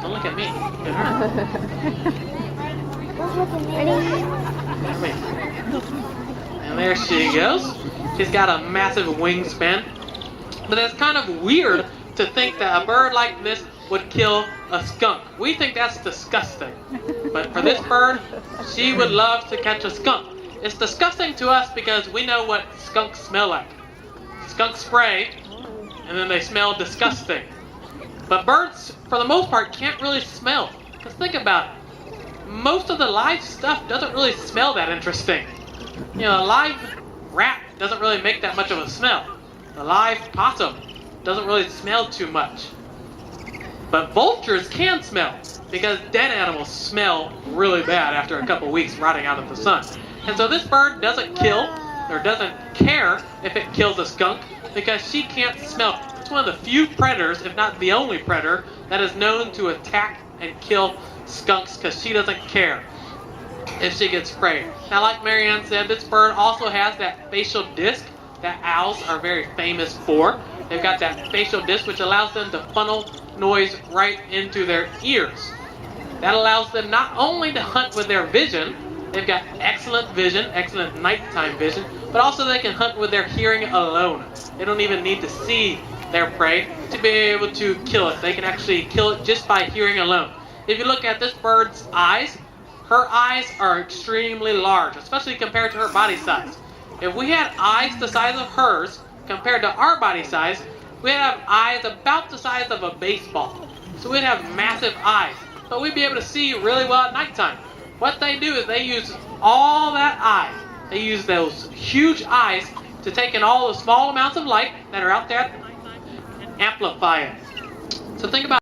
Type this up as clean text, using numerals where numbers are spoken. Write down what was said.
Don't look at me. And there she goes. She's got a massive wingspan. But it's kind of weird to think that a bird like this would kill a skunk. We think that's disgusting. But for this bird, she would love to catch a skunk. It's disgusting to us because we know what skunks smell like. Skunks spray, and then they smell disgusting. But birds, for the most part, can't really smell. Because think about it. Most of the live stuff doesn't really smell that interesting. You know, a live rat doesn't really make that much of a smell. A live possum doesn't really smell too much. But vultures can smell, because dead animals smell really bad after a couple weeks rotting out in the sun. And so this bird doesn't kill, or doesn't care if it kills a skunk, because she can't smell. It's one of the few predators, if not the only predator, that is known to attack and kill skunks, because she doesn't care if she gets sprayed. Now, like Marianne said, this bird also has that facial disc that owls are very famous for. They've got that facial disc which allows them to funnel noise right into their ears. That allows them not only to hunt with their vision, they've got excellent vision, excellent nighttime vision, but also they can hunt with their hearing alone. They don't even need to see their prey to be able to kill it. They can actually kill it just by hearing alone. If you look at this bird's eyes, her eyes are extremely large, especially compared to her body size. If we had eyes the size of hers compared to our body size, we'd have eyes about the size of a baseball. So we'd have massive eyes, but we'd be able to see really well at nighttime. What they do is they use all that eye. They use those huge eyes to take in all the small amounts of light that are out there at nighttime and amplify it. So think about